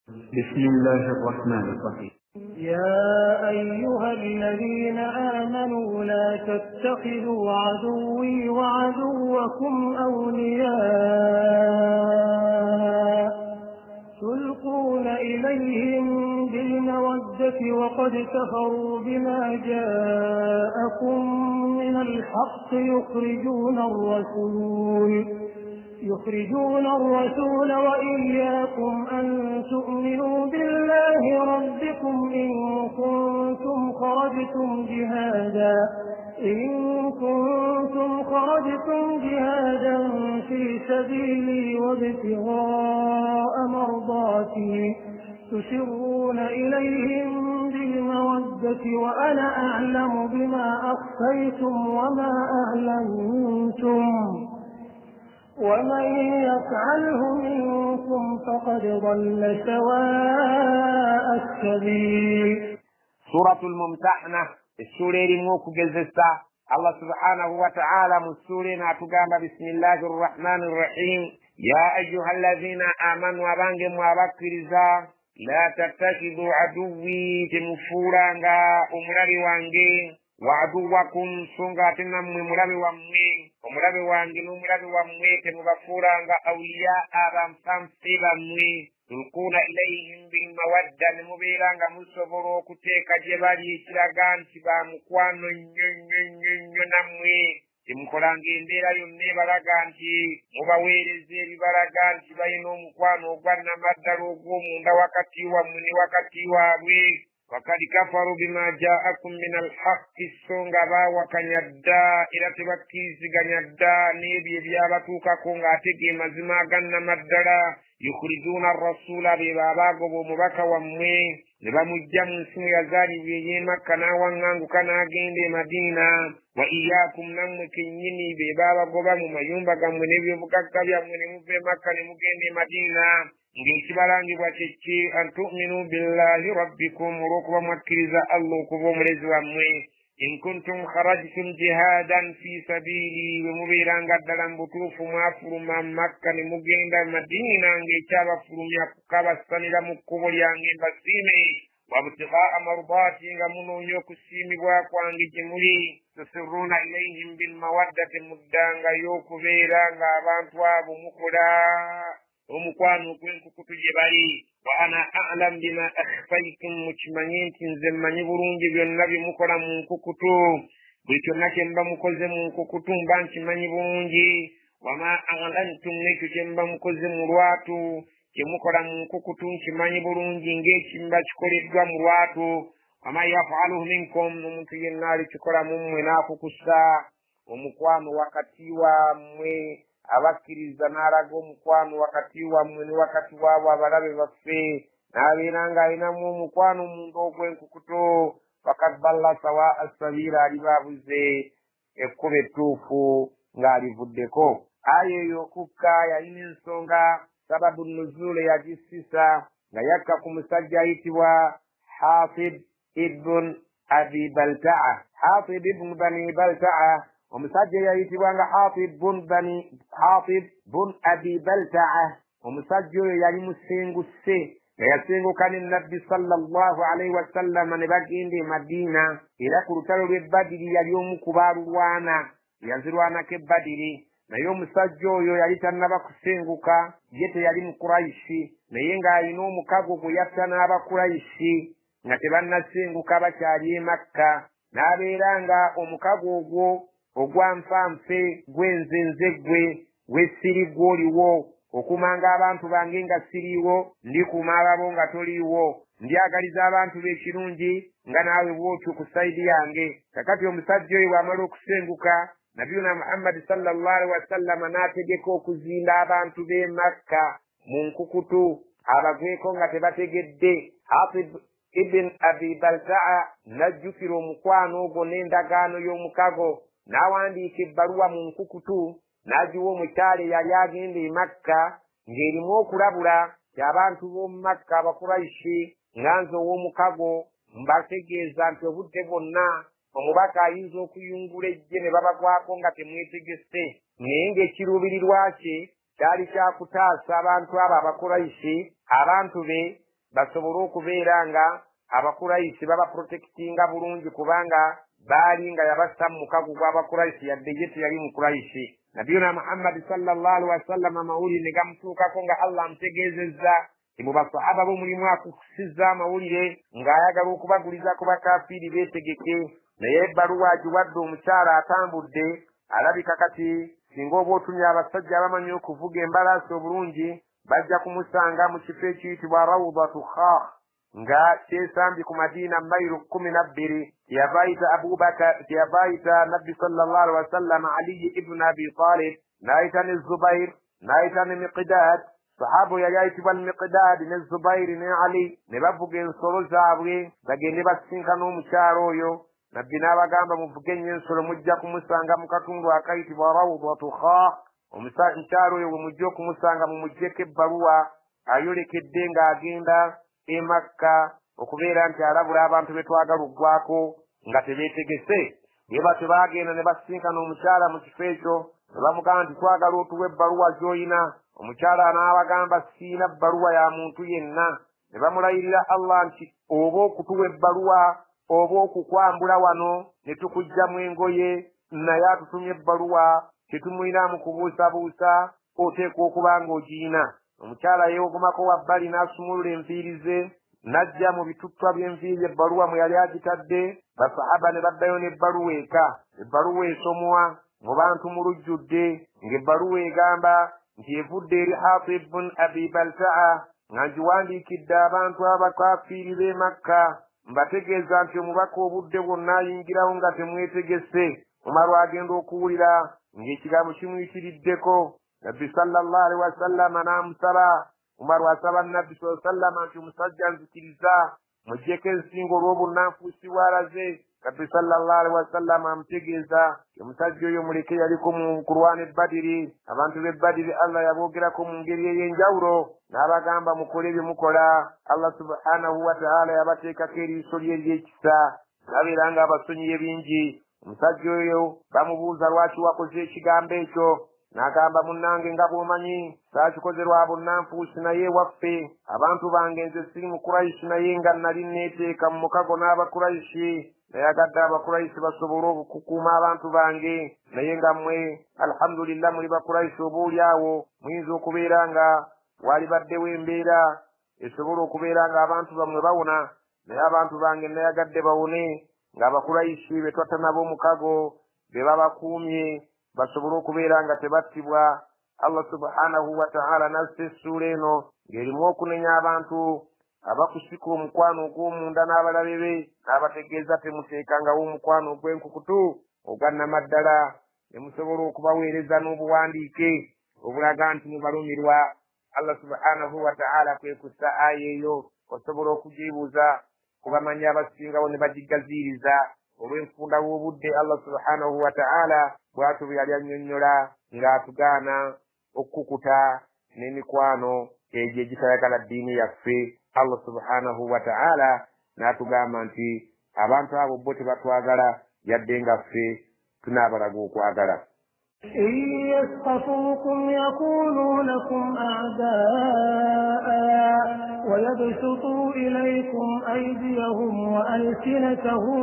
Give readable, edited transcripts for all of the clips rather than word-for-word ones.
بسم الله الرحمن الرحيم. يا أيها الذين آمنوا لا تتخذوا عدوي وعدوكم أولياء تلقون إليهم بالمودة وقد كفروا بما جاءكم من الحق يخرجون الرسول وإياكم أن تؤمنوا بالله ربكم إن كنتم خرجتم جهادا في سبيلي وابتغاء مرضاتي تسرون إليهم بالمودة وأنا أعلم بما أخفيتم وما أعلنتم ومن يفعله منكم فقد ضل سواء السبيل. سورة الممتحنة السورة رموك جزستا الله سبحانه وتعالى مسورنا تقام بسم الله الرحمن الرحيم. يا أيها الذين آمنوا وبانجم وبكرزا لا تتخذوا عدوي تمفورانغا أمراري وانجي وعدوكم سنغاتنا ممراري وامي omulabe wange n'omulabe wammwe temubafuulanga awliya abampansiba mmwe tulkuuna ilayhim bilmawadda ne mubeeranga musobola okuteeka gye bali ekiraga nti ba mukwano nnyo nammwe temukolanga embeera yonna ebalaga nti mubaweereza ebibalaga nti balina omukwano ogwannamaddala ogw'omunda wakati wammwe ne wakati waabwe وقد كفروا بما جاءكم من الحق السونغا باوكانيا ددا إلا تبكيزغانيا ددا نيبي بياباتوكاكو غاتيكي مزما غانا مددا يخرجون الرسول بباباغو بمبكا وموي نبامجام سمو يزاري بيما كنا وانغانغو كنا غيندي مدينة وإياكم نمكينيني بباباغو بمما غامو نبي بكاكا بيامو نمبي مكا نمغيندي مدينة ngikibalangi bwakiki antu'minu billahi rabbikum rukuba mwakiriza Allah kuba mulezi wammwe in kuntum kharajtum jihadan fi sabili mubiranga ddala mbutuufu mwafuluma Makka ne mugenda Madina ng'ekyabafulumya kukabasanira mu kkubo lyange mbasiime wabtighaa mardati nga munoonya okusiimibwa kwange gye muli tusirruuna ilayhim bilmawaddati muddanga y'okubeera ng'abantu abo mukola omukwano gw'enkukutu gye bali wa ana a'lam bima akhfaytum mukimanyi nti nze mmanyi bulungi byonna bye mukola mu nkukutu buli kyonna kye mba mukoze mu nkukutu mba nkimanyi bulungi wama a'lantum n'ekyo kye mba mukoze mu lwatu kye mukola mu nkukutu nkimanyi bulungi ng'ekimba kikoleddwa mu lwatu wama yafaluhu minkum omuntu yenna alikikola mu mmwe n'akukusa omukwano wakati wammwe abakkiriza n'alaga omukwano wakati wammwe ne wakati waabo abalabe baffe n'abeera ng'alinamu omukwano omuntu ogw'enkukuto fakat balla sawa assabiira aliba abuze ekkubo ettuufu ng'alivuddeko. Aya eyo okukka yalina ensonga sababu nuzuule yagisisa nga yakka ku musajja ayitibwa Hatib ibn Abi Balta'a. Hatib ibn Bani Balta'a omusajja yayitibwanga Hatib bun Abi Balta'a. Omusajja oyo yali musenguse nga yasenguka ne Nabbi sallallahu alaihi wasallam ne bagenda e Madina era ku lutalo lw'e Badiri yali omu ku baalulwana yazirwanako e Badiri. Naye omusajja oyo yali tannaba kusenguka ye teyali mu Quraishi naye ng'alina omukago gwe yatta n'Abakuraishi nga tebannasenguka bakyali e Makka n'abeera nga omukago ogwo ogwanfanfe gwenzenze gwe wessiri gw'oliwo okumanga abantu bange nga siriiwo ndikuuma ababo nga toliiwo ndyagaliza abantu b'ekirungi nga naawe bw'otyo ku sayidi yange. Kakati omusajja oyo bw'amala okusenguka Nabiyuna Muhammad sallallahu alaihi wasallam n'ategeka okuzinda abantu b'e Makka mu nkukutu abagweko nga tebategedde. Hatib ibn Abi Balta'a n'ajjukira omukwano ogwo n'endagaano y'omukago n'awandiika ebbaluwa mu nkukutu n'agiwa omukyala eyali agenda e Makka ng'erimu okulabula ky'abantu b'omu Makka Abakuraishi nga nze ow'omukago mbategeeza nti obudde bwonna omubaka ayinza okuyungula ejje ne babagwako nga temwetegese naye ng'ekiruubirirwa kye kyali kyakutaasa abantu abo Abakuraishi abantu be basobole okubeera nga abakurayisi babaprotectinga bulungi kubanga baali nga yabassa mu mukago gw'abakurayisi yadde ye teyali mukurayisi. Nabiyuna Muhammad sallallahu alaihi wasallam amawulire ne gamutuukako nga Allah amutegeezezza mu basahaba bo mulimu akukusizza amawulire ng'ayagala okubaguliza ku bakafiiri beetegeke, naye ebbaluwa agiwadde omukyala atambudde alabika kati singa oba otumye abasajja abamanyi okuvuga embalaasi obulungi bajja kumusanga mu kifo ekiyitibwa Rawdatu Khakh nga kyesambye ku Madiina mayiro 12. Teyabayita Nabbi sallallahu alaihi wasallam Ali ibn Abi Talib, n'ayita ne Zubair, n'ayita ne Miqdad. Sahaba yali ayitibwa Miqdad ne Zubair ne Ali ne bavuga ensolo zaabwe bagende basinkana omukyalo oyo. Nabbi n'abagamba muvuge nnyo ensolo mujja kumusanga mu katundu akayitibwa Rawdatu Khakh. Omukyalo oyo bwe mujja okumusanga mumuggyeko ebbaluwa ayolekedde ng'agenda e Makka okubeera nti alabula abantu be twagala oggwako nga tebeetegese. Bwe batyo baagenda ne basinkana omukyala mu kifo ekyo ne bamugamba nti twagala otuwa ebbaluwa gy'oyina. Omukyala n'abagamba siina bbaluwa ya muntu yenna. Ne bamulayirira Allah nti oba okutuwa ebbaluwa oba okukwambula wano ne tukuggyamu engoye, naye atutumye ebbaluwa tetumulinamu kubuusabuusa, oteekwa okuba ng'ogiyina. Omukyala yeewogomako wabbali n'asumulula enviiri ze n'ajja mu bituttwa by'enviiri ebbaluwa mwe yali agitadde. Basahaba ne baddayo n'ebbaluwa eka. Ebbaluwa esomwa mu bantu mu lujjudde ng'ebbaluwa egamba nti evudde eri Hatib ibn Abi Balta'a nga ngiwandiikidde abantu abakafiiri b'e Makka mbategeeza nti omubaka obudde bwonna ayingirawo nga temwetegese. Umaru agenda okuwulira ng'ekigambo kimuyitiriddeko. Nabbi sallallahu alaihi wasallam n'amusaba. Umaru asaba Nabbi sallallahu alaihi wasallam nti omusajja nzikiriza muggyeko ensingo olw'obunnanfuusi bw'alaze. Nabbi sallallahu alaihi wasallam amutegeeza omusajja oyo muleke yaliko mu kulwana e Badiri. Abantu b'e Badiri Allah yaboogerako mu ngeri ey'enjawulo n'abagamba mukole bye mukola. Allah subhanahu wa ta'ala yabateekako eriiso lye ery'ekisa nabeera nga abasonyiye bingi. Omusajja oyo bamubuuza lwaki wakoze ekigambo ekyo, n'agamba munnange nga bw'omanyi saakikoze lwa bunnanfuusi naye waffe abantu bange nze siri mukurayisi naye nga nali neeteeka mu mukago n'abakurayisi nayagadde abakurayisi basobole okukuuma abantu bange, naye nga mmwe alhamdulillah muli bakurayisi oboolyawo muyinza okubeera nga walibaddewo embeera esobola okubeera nga abantu bammwe bawona, naye abantu bange nayagadde bawone ng'abakurayisi be twatta nabo omukago be babakuumye basobole okubeera nga tebattibwa. Allah subhanahu wa ta'ala n'assa essuula eno ng'erimu okunenya abantu abakusika omukwano ogw'omunda n'abalabe be n'abategeeza temuteekangawo omukwano ogw'enkukutu ogwannamaddala ne musobola okubaweereza n'obuwandiike obulaga nti mubalumirwa. Allah subhanahu wa ta'ala kwe kussa aya eyo osobola okugibuuza kubamanya abasingawo ne bagigaziiriza olw'enfunda w'obudde. Allah subhanahu wa ta'ala bw'atyo bwe yali annyonnyola ng'atugaana okukuta n'emikwano egyo egitayagala ddiini yaffe. Allah subhanahu wa ta'ala n'atugamba nti abantu abo bo tebatwagala yadde nga ffe tunaabalaga okwagala. إن يثقفوكم يكونوا لكم أعداء ويبسطوا إليكم أيديهم وألسنتهم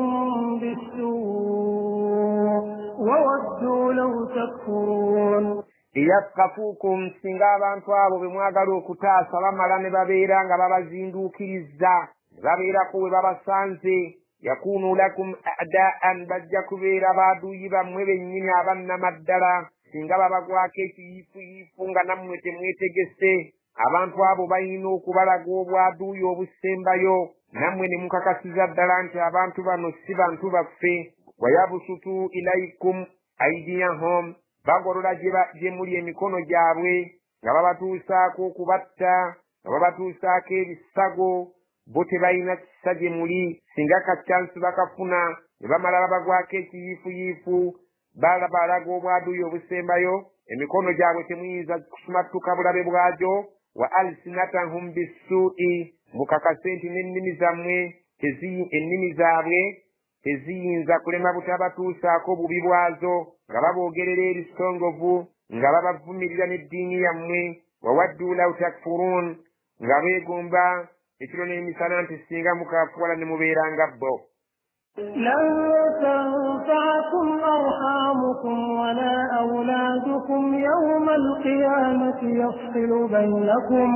بالسوء وودوا لو تكفرون. Yaskafukum singa abantu abo be mwagala okutaasa bamala ne babeera nga babazinduukiriza babeerako we babasanze. Yakunu lakum a'da'an bajja kubeera baaduuyi bammwe bennyini abannamaddala singa babagwako ekiyiifuyiifu nga nammwe temwetegese. Abantu abo balina okubalaga obwaduuyi obusembayo nammwe ne mukakasiza ddala nti abantu bano si bantu baffe. Wayabusutu ilaikum aidiyahum bagolola gye muli emikono gyabwe nga babatuusaako okubatta nga babatuusaako ebisago bo tebalina kisa gye muli. Singa kaccansi bakafuna ne bamala babagwako ekiyiifuyiifu balaga obwaduuyi obusembayo emikono gyabwe temuyinza kusumattuka bulabe bwagyo. Wa alsinatahum bissuu'i mukakase nti n'ennimi zammwe ennimi zaabwe teziyinza kulema butabatuusaako bubi bwazo nga baboogerera ebisongovu nga babavumirira n'eddiini yammwe. Wawaddu law takfuruun nga beegomba ekiro n'emisana nti singa mukaafuwala ne mubeeranga bo. لن تنفعكم أرحامكم ولا أولادكم يوم القيامة يفصل بينكم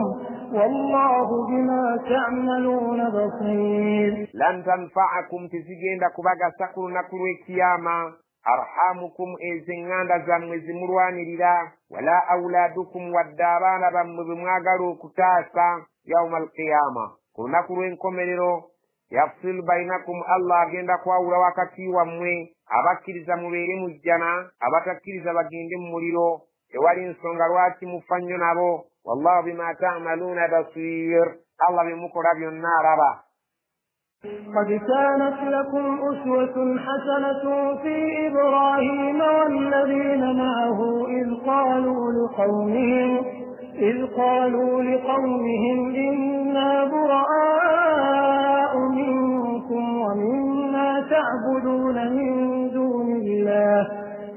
والله بما تعملون بصير. لن تنفعكم تزيجين كباغا سكر نكر القيامة أرحامكم إزنغاند زمز مرواني لله ولا أولادكم والداران بمغارو كتاسا يوم القيامة كنا كروين كوميرو يفصل بينكم الله agenda kwawula wakati wammwe abakkiriza mubeere mu jjana abatakkiriza bagende mu muliro ewali ensonga lwaki mufa nnyo nabo wallahu bima ta'maluna basir Allah bimukola byonna araba. قد كانت لكم أسوة حسنة في إبراهيم والذين معه إذ قالوا لقومهم إنا براء منكم ومما تعبدون من دون الله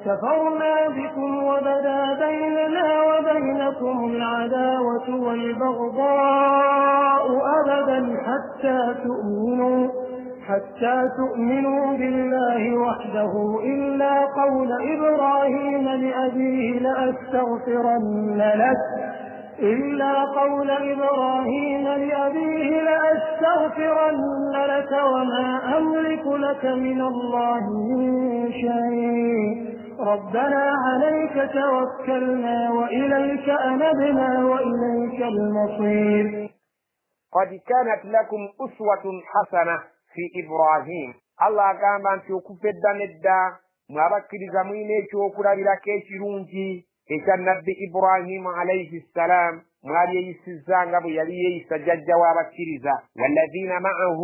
كفرنا بكم وبدا بيننا وبينكم العداوة والبغضاء أبدا حتى تؤمنوا بالله وحده إلا قول إبراهيم لأبيه لأستغفرن لك وما أملك لك من الله من شيء ربنا عليك توكلنا وإليك أنبنا وإليك المصير. قد كانت لكم أسوة حسنة في إبراهيم الله قام أن تكفد ندى مبكر زميني شوكرا لكيشرونجي إذا النبي إبراهيم عليه السلام مالي يسزان أبو يلي يسجد وابكرزا والذين معه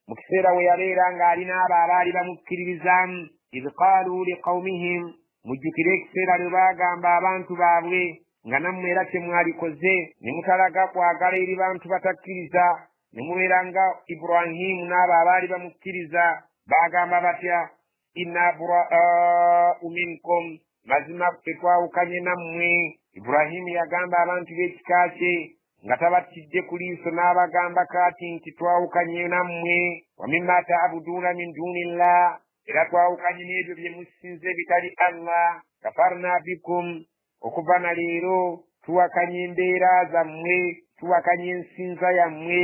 مكسر ويريران قالنا بارارب مكرزان إذ قالوا لقومهم مجكريك سيرا لباقا بابان تبابوي nganammera kyemwalikoze ne mutalaga kwagala eri bantu batakkiriza ne mubeeranga Ibrahimu n'abo abaali bamukkiriza bagamba batya inna buraa'u minkum mazima twawukanye nammwe. Ibrahimu yagamba abantu b'ekika kye nga tabattidde ku liiso n'abagamba kaati nti twawukanye nammwe wa mimma ta'buduuna min duunillah era twawukanye n'ebyo bye musinze bitali Allah kafarna bikum okuva na leero tuwakanye embeera zammwe tuwakanye ensinza yammwe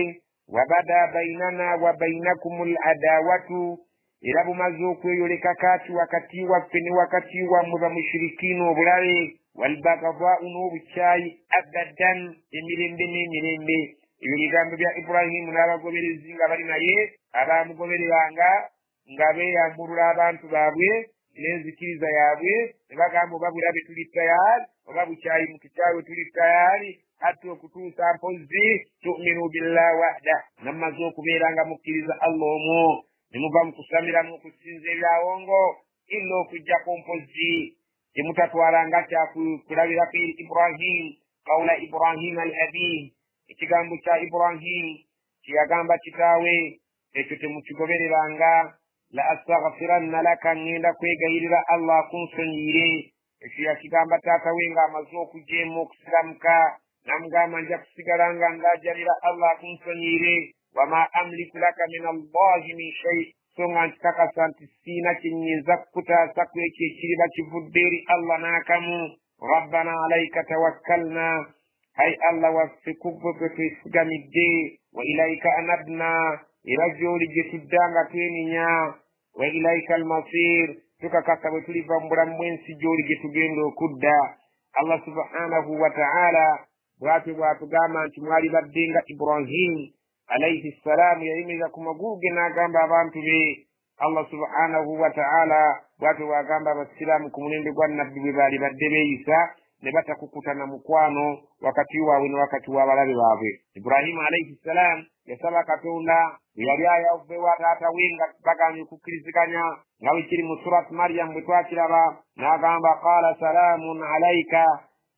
wabada bainana wa bainakumul adawatu era bumaze okweyoleka kaati wakati waffe ne wakati wammwe bamushirikiina obulabe walbagadaa'u n'obukyayi abadan emirembe n'emirembe. ebyo bigambo bya Ibrahimu n'abagoberezi nga bali naye abaamugobereranga nga beeyambulula abantu baabwe n'enzikiriza yaabwe ne bagamba oba bulabe tuli tayari oba bukyayi mu kitaawe tuli tayari hatta okutuusa mpozzi tu'minu billahi wahda nammaze okubeera nga mukkiriza Allah omwo ne muva mu kusamira mu kusinza ebyawongo illa okujjako mpozzi temutatwalanga kyakulabirako Ibrahim qawla Ibrahim al-abi ekigambo kya Ibrahim kyeyagamba kitaawe ekyo temukigobereranga la astaghfiranna laka ngenda kwegayirira Allah kunsonyiire ekyo yakigamba taata we nga amaze okujeemu okusiramuka namugamba nja kusigalanga ngaajalira Allah kunsonyiire wama amliku laka min Allahi min shay so nga nkitakasa nti siina kyenyinza kukutaasa ku ekyo ekiriba kivudde eri Allah n'akamu. rabbana alayka tawakkalna hay Allah waffe kuggwe gwe twesigamidde wa ilaika anabna era gy'oli gye tuddanga tweninya wa ilaika almasir tukakasa bwe tuliva mu bulamu bw'ensi gy'oli gye tugenda okudda. Allah subhanahu wa ta'ala bw'atyo bw'atugamba nti mwali baddenga Ibrahim alayhi salaamu yayimirira ku magulu ge n'agamba abantu be. Allah subhanahu wa ta'ala bw'atyo bw'agamba abasiraamu ku mulembe gwa nabbi bwe baali badde beeyisa ne batakukutana mukwano wakati waabwe ne wakati w'abalabe baabwe. Ibrahim alayhi salaam yasaba Katonda bwe yali ayavveewo taata we nga baganye okukkiriziganya nga bwe kiri mu surat Maryam bwe twakiraba n'agamba qaala salaamun alayka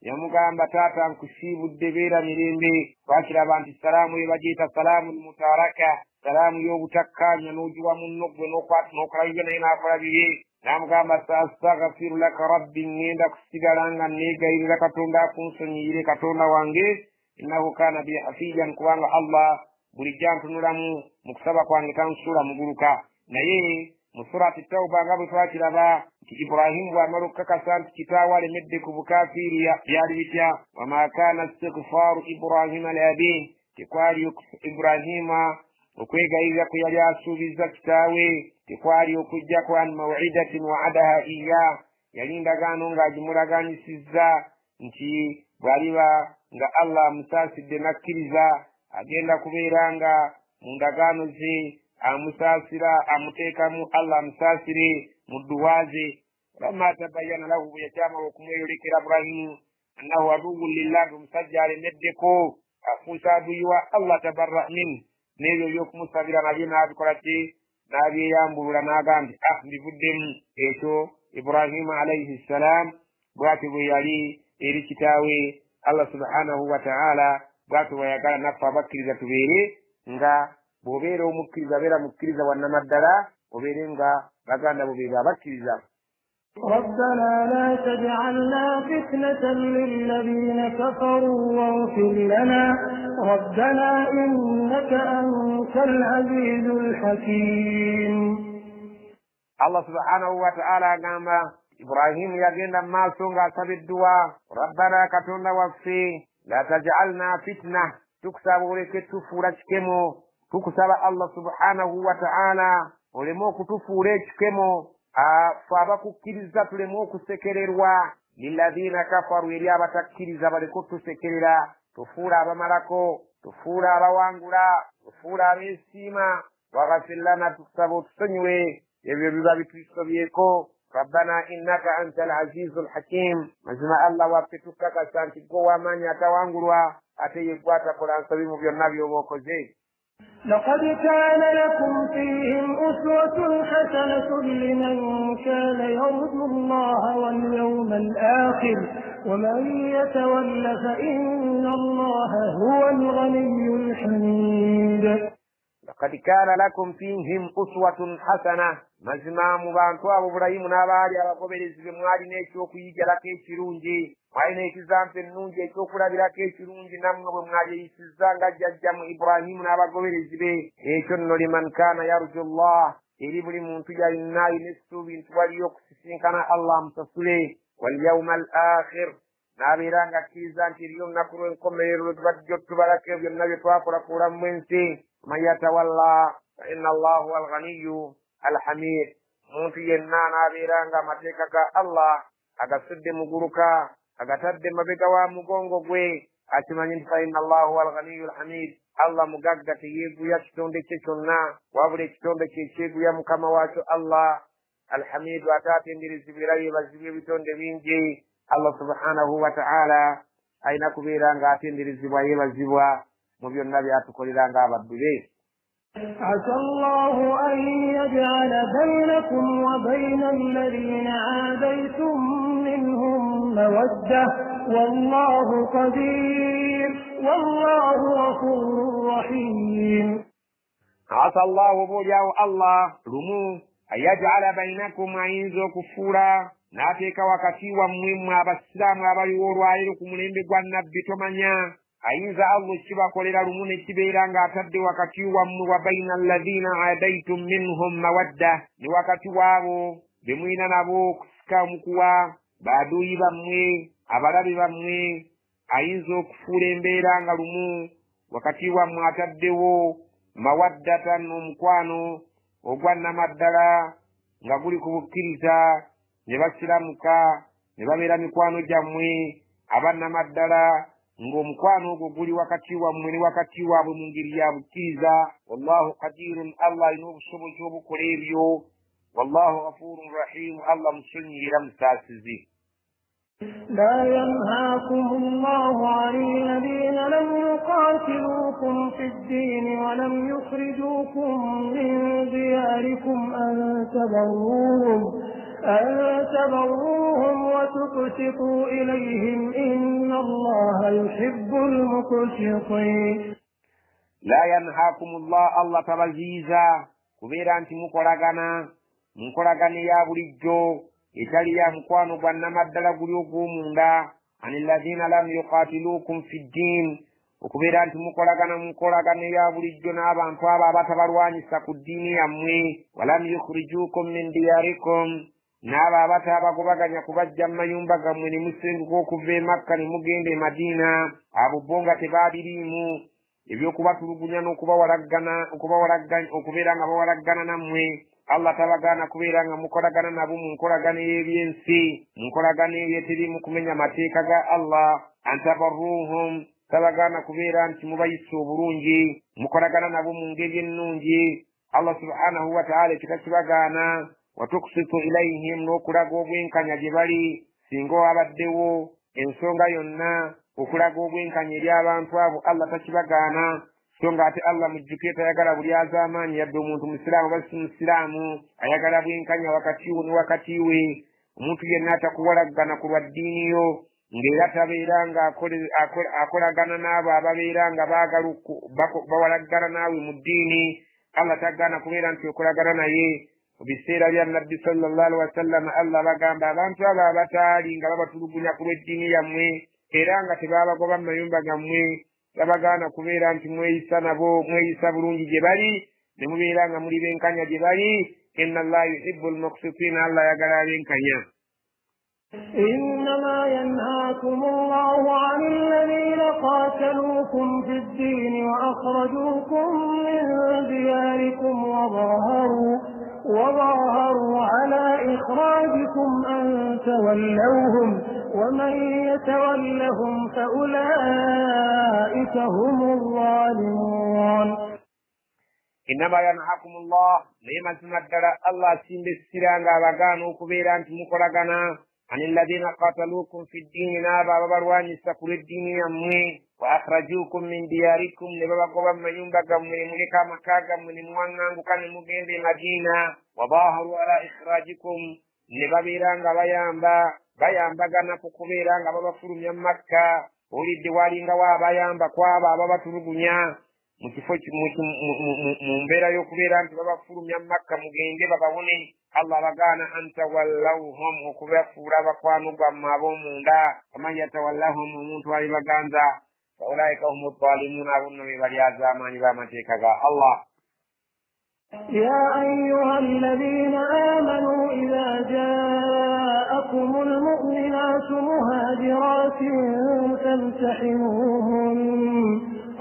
yamugamba taata nkusiibudde beera mirembe. Twakiraba nti salaamu ye bagiyita salaamun mutaraka salaamu y'obutakkaanya n'ogiwa munno gwe n'okolabibye naye n'akola bibye. Namugamba saastaghfiru laka rabbi ngenda kusigala nga neegayirira Katonda akunsonyiire Katonda wange innahu kaana bi hafiyan kubanga Allah bulijjo antunulamu mu kusaba kwange tansula muguluka. Naye mu surati Tawba nga bwe twakiraba nti Ibrahimu bw'amala okukakasa nti kitaawe alemedde ku bukafiiri byali bitya. Wama kaana istigfaaru Ibrahima li abiihi, tekwali Ibrahima okwegayirira kwe yali asuubiza kitaawe, tekwali okujjako an maw'idatin wa'adaha iyya, yali ndagaano ng'agimulaganyisizza nti bw'aliba nga Allah amusaasidde n'akkiriza agenda kubeera nga mu ndagaano ze amusaasira, amuteekamu Allah amusaasire mu dduwa ze. Lamma tabayyana lahu, bwe yakyamala okumweyolekera Ibrahimu annahu aduwwun lillahi, omusajja alemeddeko afuusa aduyi wa Allah, tabarra min, n'ebyo by'okumusabira nabyo n'abikola ki, n'abyeyambulula n'agambye mbivuddemu. Ekyo Ibrahimu alayhi salaam bw'atyo bwe yali eri kitaawe. Allah subhanahu wa ta'ala bw'atyo bw'ayagala naffe abakkiriza tubeere nga bw'obeera omukkiriza beera mukkiriza wannamaddala, obeere nga baganda bo beera abakkiriza. ربنا لا تجعلنا فتنة للذين كفروا واغفر لنا ربنا إنك أنت العزيز الحكيم. الله سبحانه وتعالى قام إبراهيم يجينا ما سنغا سبدوا ربنا كتونا وفي لا تجعلنا فتنة تكسب ولك تفورج كمو تكسب الله سبحانه وتعالى ولموك تفورج كمو faba kukkiriza tulemu okusekererwa lilladhina kafaru, eri abatakkiriza baliko tusekerera, tufuula abamalako, tufuula abawangula, tufuula abeesiima. waghfir lana, tukusaba otusonyiwe ebyo biba bitusobyeko. rabbana innaka anta al-azizu al-hakim, mazima Allah waffe tukkakasa nti gwe w'amaanyi atawangulwa ate ye gwe atakola nsobi mu byonna by'oba okoze. لقد كان لكم فيهم أسوة حسنة لمن كان يرجو الله واليوم الآخر ومن يتول فإن الله هو الغني الحميد. لقد كان لكم فيهم أسوة حسنة، mazima mu bantu abo Ibrahimu n'abaali abagoberezi be mwalina ekyokuyigerako ekirungi, mwalina ekizampa ennungi ekyokulabirako ekirungi, nammwe bwe mwaliyisizza nga jjajjamu Ibrahimu n'abagoberezi be. Ekyo nno liman kaana yarju Allah, eri buli muntu yalina alina essuubi nti waliyo okusisinkana Allah amusasule. wal yawma al akhir, n'abeera ng'akkiriza nti eriyo olunaku lw'enkomerero lwe tubajja tubalako ebyo byonna bye twakola ku bulamu bw'ensi. man yatawalla fa inna Allahu al-ghaniyyu alhamid, muntu yenna n'abeera nga amateeka ga Allah agasudde muguluka, agatadde mabega wa mugongo gwe, akimanyi nti fa inna Allahu al-ghaniyyu alhamid, Allah mugagga teyeeguya kitonde kye kyonna, wabula ekitonde kye kyeguya mukama waakyo Allah alhamidu, ate atenderezibwa era yeebazibwa ebitonde bingi. Allah subhanahu wa ta'ala alina kubeera nga atenderezibwa yeebazibwa mu byonna byatukolera ng'abaddu be. عسى الله أن يجعل بينكم وبين الذين عاديتم منهم مودة والله قدير والله غفور رحيم. عسى الله بوجاو الله رمو أن يجعل بينكم عينزو كفورا ناتيك وكتيوا مهم abasiramu abaliwo olwaliro ku mulembe gwa nabbi tomanya. ayinza Allah kibakolera lumu ne kibeera ng'atadde wakati wammwe wa baina alladhina adaitum minhum mawadda, ne wakati waabo be mulina nabo okusika omukuwa baaduuyi bammwe, abalabe bammwe. ayinza okufuula embeera nga lumu wakati wammwe ataddewo mawaddatan, omukwano ogwannamaddala nga guli ku bukkiriza, ne basiramuka ne babeera mikwano gyammwe abannamaddala, ng'omukwano ogwo guli wakati wammwe ne wakati waabwe mu ngeri ya bukkiriza. wallahu qadirun, Allah alina obusobozi obukola ebyo. wallahu ghafurun rahim, Allah musonyiira musaasizi. لا ينهاكم الله عن الذين لم يقاتلوكم في الدين ولم يخرجوكم من دياركم أن تبروهم وتقسطوا إليهم إن الله يحب المقسطين. لا ينهاكم الله تبزيزا kubeera nti mukolagana ya bulijjo etali ya mukwano gwa nnamaddala guli ogw'omunda. anilladhina lam yuqatilukum fi ddin, okubeera nti mukolagana ya bulijjo n'abantu abo abatabalwanyisa ku ddiini yammwe walam yukhrijukum min diyarikum n'abo abatabagobaganya kubajja mu mayumba gammwe ne musenguka okuva e Makka ne mugenda e Madiina abo bo nga tebaabiriimu ebyokubatulugunya okubeera nga bawalaggana nammwe Allah tabagaana kubeera nga mukolagana nabo mu nkolagana y'ebyensi mu nkolagana eyeteriimu kumenya mateeka ga Allah antabarruhum tabagaana kubeera nti mubayisa obulungi mukolagana nabo mu ngeri ennungi Allah subhanahu wa ta'ala kitakibagaana watukusitu ilayhim n'okulaga obwenkanya gye bali singa abaddewo ensonga yonna okulaga obwenkanya eri abantu abo Allah takibagaana so nga ate Allah mujjuke tayagala buli azaamaanyi yadde omuntu musiraamu oba si musiraamu ayagala bwenkanya wakati wo ne wakati we omuntu yenna atakuwalaggana ku lwa ddiini yo ng'era tabeera nga akolagana n'abo ababeera nga baagala bawalaggana naawe mu ddiini Allah tagaana kubeera nti okolagana naye mu biseera bya nabbi sallallahu alaihi wasallam Allah bagamba abantu abo abataali nga babatulugunya ku lw'eddiini yammwe era nga tebabagoba mu mayumba gammwe tabagaana kubeera nti mweyisa nabo mweyisa bulungi gye bali ne mubeera nga muli benkanya gye bali inna allaha yuhibbu almuqsitina Allah ayagala abenkanya إنما ينهاكم الله عن الذين قاتلوكم في الدين وأخرجوكم من دياركم وظاهروا على إخراجكم أن تولوهم ومن يتولهم فأولئك هم الظالمون إنما ينهاكم الله لما سمدر الله سيمبسيرانغا وغانو كبيران تمكرغانا عن الذين قاتلوكم في الدين نابا وبرواني سكر الدين يموي وأخرجوكم من دياركم لبابا من ينبغى من ملكا مكاغا من موانغا كان مبين مدينة وظاهروا على إخراجكم لبابيرانغا bayambagana kukubeera nga babafulumya mu Makka olidde walinga waabayamba kwabo ababatulugunya mu kifo mu mbeera y'okubeera nti babafulumya mu Makka mugende babawone Allah bagaana antawallawhum okubafuula bakwanugwa mu ab'omunda aman yatawallahum omuntu ali baganza faulaika humu zzalimuuna abonna be bali azaamaanyi b'amateeka ga Allah يا أيها الذين آمنوا إذا جاءكم المؤمنات مهاجرات فامتحنوهن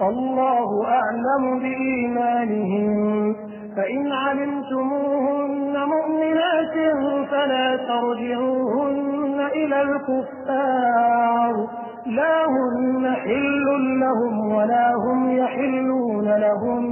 الله أعلم بإيمانهن فإن علمتموهن مؤمنات فلا ترجعوهن إلى الكفار لا هن حل لهم ولا هم يحلون لهم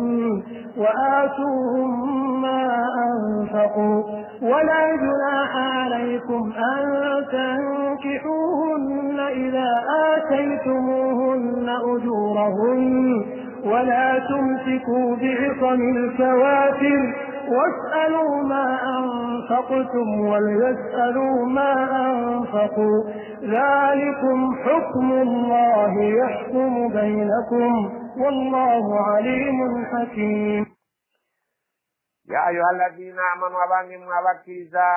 وآتوهم ما أنفقوا ولا جناح عليكم أن تنكحوهن إذا آتيتموهن أجورهن ولا تمسكوا بعصم الكوافر واسألوا ما أنفقتم وليسألوا ما أنفقوا ذلكم حكم الله يحكم بينكم والله عليم حكيم يا أيها الذين آمنوا أبانهم أبكرزا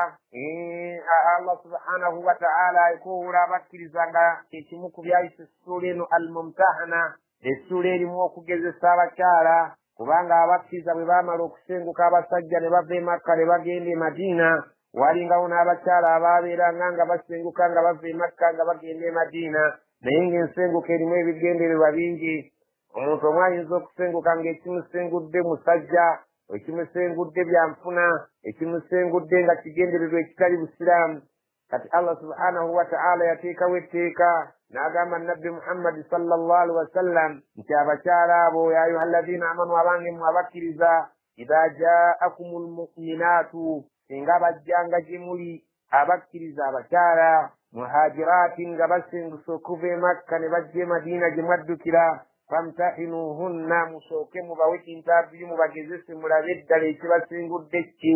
الله سبحانه وتعالى يقول أبكرزا كيشمك بيأيس السورين الممتحنة السورين موكوكيزة abakyala kubanga abakkiriza bwe baamala okusenguka abasajja ne bava e Makka ne bagenda e Madiina walingawo n'abakyala abaabeeranga nga basenguka nga bava e Makka nga bagenda e Madiina naye ng'ensenguka erimu ebigendererwa bingi omuntu omwe ayinza okusenguka ng'ekimusengudde musajja ekimusengudde byanfuna ekimusengudde nga kigendererwa ekitali busiraamu kati Allah subhanahu wa ta'ala yateekawo etteeka n'agamba nabbi Muhammad sallallahu alaihi wasallam nti abakyala abo ya ayuha alladhina amanu abange mu abakkiriza idha ja'akumul mu'minatu singa bajjanga gye muli abakkiriza abakyala muhajiratin nga basenguse okuva e Makka ne bajja e Madiina gye mwaddukira famtahinuhunna musooke mubawe interview mubagezese mulabe eddala ekibasengudde ki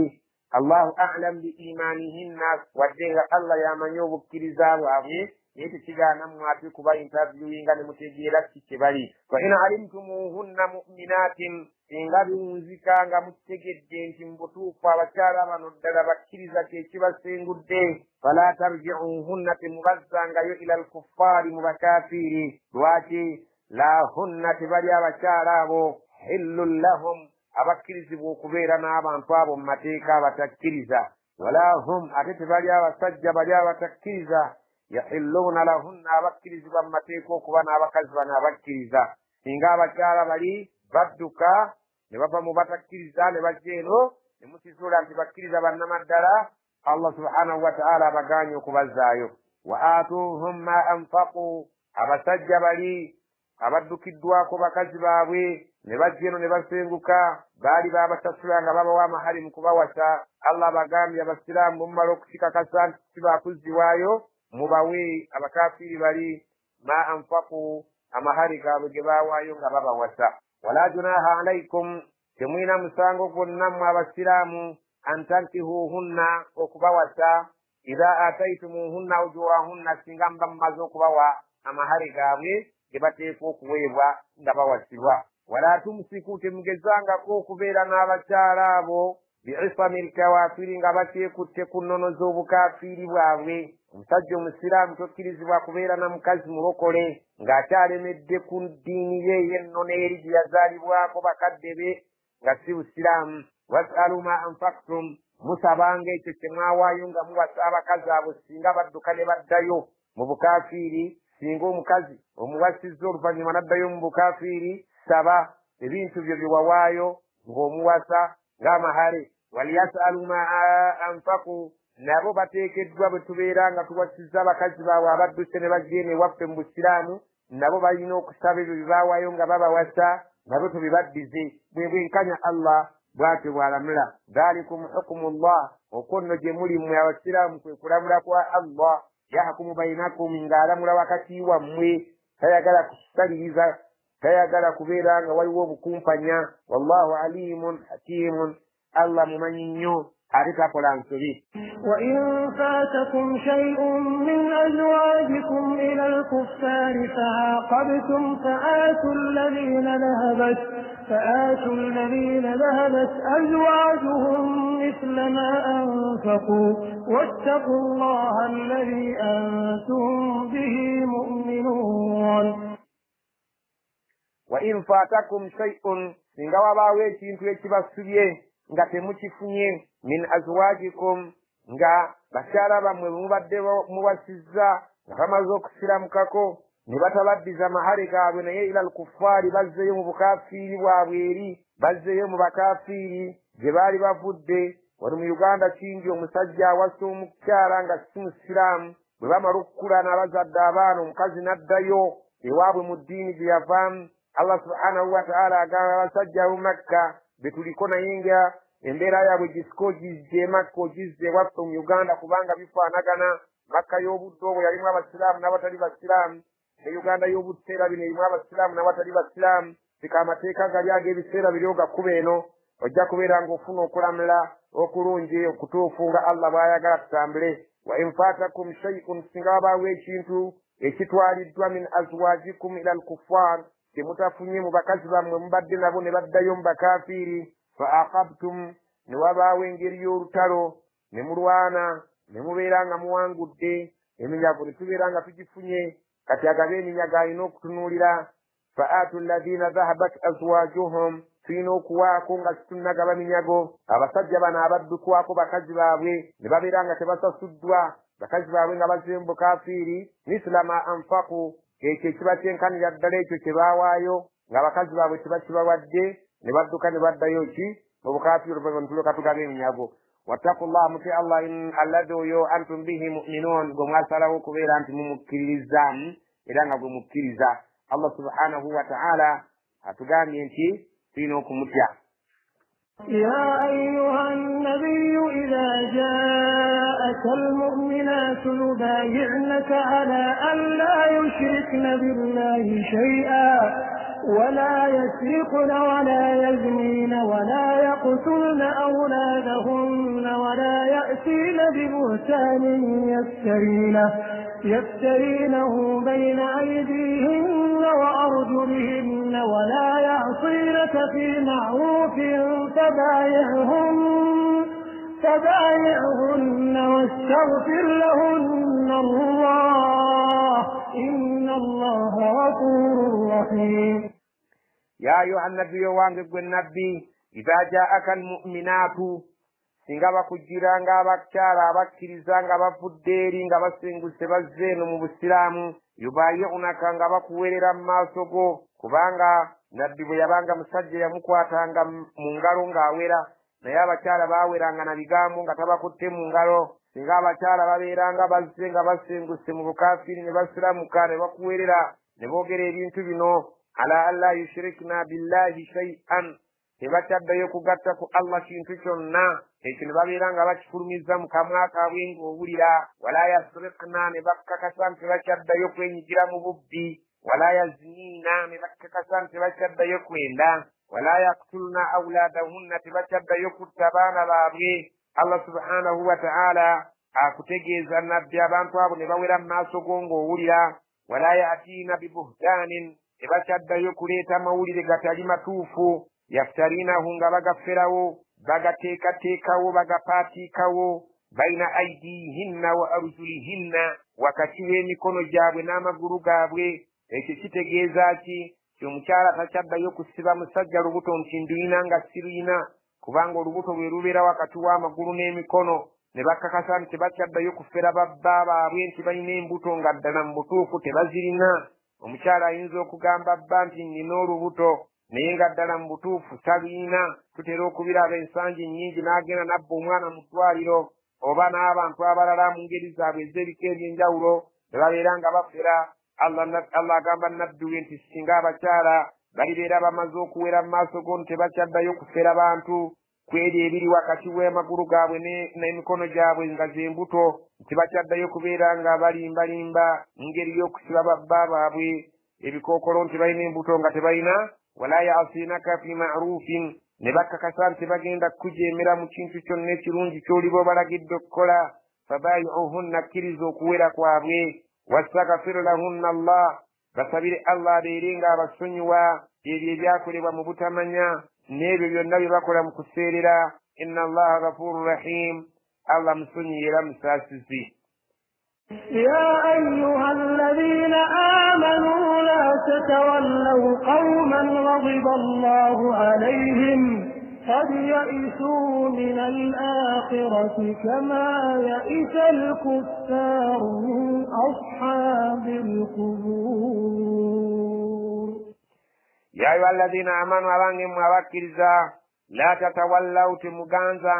Allahu a'lam bi imanihinna wadde nga Allah yamanyi obukkiriza bwabwe naye tekigaana mwate kuba interviewinga ne mutegeera kiki bali fa in alimtumuhunna mu'minatin singa biwunzika nga mukitegedde nti mu butuufu abakyala bano ddala bakkiriza kyekibasengudde fala tarji'uhunna temubazzangayo ila alkuffaari mu bakafiiri lwaki la hunna tibali abakyala abo hillun lahum abakkirizibwa okubeera n'abantu abo mu mateeka abatakkiriza wala hum ate tibali abasajja bali abatakkiriza yahilluuna lahunna abakkirizibwa mu mateeka okuba n'abakazi bano abakkiriza. Singa abakyala bali badduka ne bava mu batakkiriza ne bajja eno ne mukizuula nti bakkiriza bannamaddala, Allah subhanahu wa ta'ala abagaanye okubazzaayo. Wa aatuuhum ma anfaqu abasajja bali abaddukiddwako bakazi baabwe ne bajja eno ne basenguka baali babasasula nga babawa amahari mu kubawasa, Allah abagambye abasiraamu mumala okukikakasa nti kibaakuzzibwayo mubawe abakafiiri bali ma anfaqu amahari gaabwe ge baawaayo nga babawasa. Wala junaha alaikum temwina musango gwonna mmwe abasiraamu an tankihuhunna okubawasa idha ataitumuhunna ujurahunna singa mba mumaze okubawa amahari gaabwe ge bateekwa okuweebwa nga bawasibwa. Wala tumsiku temugezangako okubeera n'abakyala abo bi'isami lkawafiri nga bateekutte ku nnono z'obukafiiri bwabwe. Omusajja omusiraamu tokkirizibwa kubeera na mukazi mulokole ng'akyalemedde ku ddiini ye ey'ennono eri gye yazaalibwako bakadde be nga si busiraamu. Wasalu ma anfaqtum musabanga ekyo kye mwawaayo nga muwasa abakazi abo singa badduka ne baddayo mu bukafiiri. Singa omukazi omuwasizza oluvannyuma n'addayo mu bukafiiri, saba ebintu byo bye wawaayo ng'omuwasa ng'amahare. Waliyasalu ma anfaqu nabo bateekeddwa bwe tubeera nga tuwasizza abakazi baabwe abadduse ne bagenda ewaffe mu busiraamu, nabo balina okusaba ebyo bye baawaayo nga babawasa nabo tubibaddize. Bwe bwenkanya Allah bw'atyo bw'alamula. Dhalikum hukumullah, okwo nno gye muli mmwe abasiraamu kwe kulamula kwa Allah. Yahkumu bainakum, ng'alamula wakati wammwe, tayagala kusaliriza, tayagala kubeera nga waliwo obukumpanya. Wallahu alimun hakimun, Allah mumanyi nnyo ate takola nsobi. وإن فاتكم شيء من أزواجكم إلى الكفار فعاقبتم فآتوا الذين ذهبت أزواجهم مثل ما أنفقوا واتقوا الله الذي أنتم به مؤمنون. وإن فاتكم شيء singa wabaawo ekintu ekibasubye nga temukifunye min azwajikum nga bakyala bammwe mubadde muwasizza nga bamaze okusiramukako ne batabaddiza mahare gaabwe naye ila alkufaari bazzeeyo mu bukafiiri bwabwe eri bazzeeyo mu bakafiiri gye baali bavudde. Wali mu Uganda kingi omusajja awasa omukyala nga si musiraamu, bwe bamala okukula n'abazadde abaana omukazi n'addayo ewaabwe mu ddiini gye yavaamu. Allah subhanahu wa ta'ala agamba abasajja ab'u Makka betuliko naye nga embeera yaabwe gisika ogizze Makka ogizze ewaffe mu Uganda kubanga bifaanagana. Makka y'obudde obwo yalimu abasiraamu n'abatali basiraamu, ne Uganda y'obuseera bino erimu abasiraamu n'abatali basiraamu. Sika amateeka gali ag'ebiseera biri ogakuba eno, ojja kubeera ng'ofuna okulamula okulungi okutuufu nga Allah bw'ayagala tutambule. Wa in faatakum shay'un, singa wabaawo ekintu ekitwaliddwa min azwajikum ila alkuffar, temutafunye mu bakazi bammwe mubadde nabo ne baddayo mu bakafiiri, fa aqabtum, ne wabaawo engeri y'olutalo ne mulwana ne mubeera nga muwangudde, eminyago ne tubeera nga tugifunye, kati agabe eminyago alina okutunuulira. Fa aatu alladhina dhahabat azwajuhum, tulina okuwaako nga situnnagaba minyago abasajja bano abaddukwako bakazi baabwe ne babeera nga tebasasuddwa, bakazi baabwe nga bazze mu bukafiiri, misla ma anfaqu, ekyo ekiba kyenkanira ddala ekyo kye baawaayo nga bakazi baabwe tebakibawadde, ne badduka ne baddayo ki mu bukafiiri oluvannyuma ne tulyoka tugaba eminyago. Wattaqullaha, mutye Allah alladhi oyo antum bihi mu'minun, gwe mwasalawo okubeera nti mumukkiririzaamu era nga gwe mukkiriza. Allah subhanahu wa ta'ala atugambye nti tulina okumutya. يا أيها النبي إذا جاءك المؤمنات يبايعنك على أن لا يشركن بالله شيئا ولا يسرقن ولا يزنين ولا يقتلن أولادهن ولا يأتين ببهتان يفترينه بين أيديهن وأرجلهن ولا يعصينك في معروف فبايعهن واستغفر لهن الله إن الله غفور رحيم. يا أيها النبي وانجب النبي إذا جاءك المؤمنات singa bakujira nga abakyala abakkiriza nga bavudde nga basenguse bazzeeno mu busiraamu yubayi'unaka nga bakuweerera mu maaso go kubanga nabbi bwe yabanga musajja yamukwatanga mu ngalo ng'awera naye abakyala baaweranga na bigambo nga tabakutte mu ngalo singa abakyala babeeranga bazze nga basenguse mu bukaafiri ne basiramuka ne bakuweerera ne boogera ebintu bino ala alla yushrikna billahi shay'an tebakyaddayo kugatta ku Allah kintu kyonna ekyo ne babeera nga bakifulumiza mu kamwa kaabwe ng'owulira wala yasrikna ne bakkakasa nti tebakyaddayo kwenyigira mu bubbi wala yazniina ne bakkakasa nti tebakyaddayo kwenda wala yaktulna awlaadahunna tebakyaddayo kutta abaana baabwe. Allah subhanahu wa ta'ala akutegeeza nabbi abantu abo ne bawera mu maaso go ng'owulira wala yaatiina bibuhtaanin tebakyaddayo kuleeta mawulire gatali matuufu yaftarinahu nga bagafferawo bagateekateekawo bagapaatiikawo baina aidihinna wa arjulihinna wakati w'emikono gyabwe n'amagulu gaabwe. Ekyo kitegeeza ki? Omukyala takyaddayo kusiba musajja lubuto nti nduyina nga siruyina kubanga olubuto bwe lubeera wakati w'amagulu n'emikono ne bakkakasa nti tebakyaddayo kufera babba baabwe nti balina embuto nga ddala mu butuufu tebazirina. Omukyala ayinza okugamba bba nti nina olubuto naye nga ddala mu butuufu taluyina. Tutera okubiraba ensangi nnyingi n'agenda nabba omwana mu ddwaliro oba n'abantu abalala mu ngeri zaabwe ez'ebika eby'enjawulo ne babeera nga bafera. Allah agamba nabbi we nti singa abakyala balibeera bamaze okuwera mu maaso go tebakyaddayo kufera bantu kweri ebiri wakati w'amagulu gaabwe n'emikono gyabwe nga z'embuto tebakyaddayo kubeera nga balimbalimba ngeri y'okusiba babba baabwe ebikookolo nti balina embuto nga tebalina. wala ya'sinaka fi ma'rufin ne bakkakasa nti bagenda kujeemera mu kintu kyonna ekirungi ky'oliba obalagidde okukola. fabayi'uhunna kkiriza okuwera kwabwe wastaghfir lahunna Allah basabire Allah abeere nga abasonyiwa ebyo ebyakolebwa mu butamanya n'ebyo byonna bye bakola mu kuseerera. inna Allaha ghafurur rahim Allah musonyi era musaasizi. يا أيها الذين آمنوا لا تتولوا قوما غضب الله عليهم قد يئسوا من الآخرة كما يئس الكفار من أصحاب القبور. يا أيها الذين آمنوا أبانهم وبكرزا لا تتولوا تمغانزا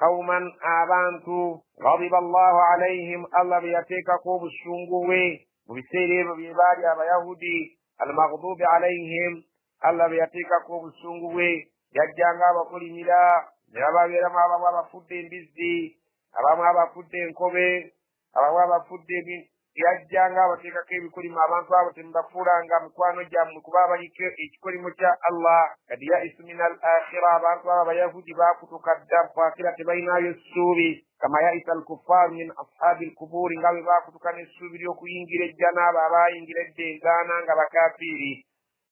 قوما آبانتو غضب الله عليهم الله بيتيك قوب الشنقوي وبسيري ببالي أبا يهودي المغضوب عليهم الله بيتيك قوب الشنقوي yajjanga abakulimira ne bababeeramu abamu abafudde embizzi abamu abafudde enkobe abamu abafudde yajjanga abateekako ebikolimo abantu abo temubafuulanga mikwano gyammwe kuba abaliko ekikolimo kya Allah. kad yaisu min al akhira abantu abo abayahudi baakutuka dda kwakira tebalinayo ssuubi kama yaisa al kuffaaru min ashaabi al kubuuri nga bwe baakutuka n'essuubi ly'okuyingira ejjana abo abaayingira edda engaana nga bakafiiri.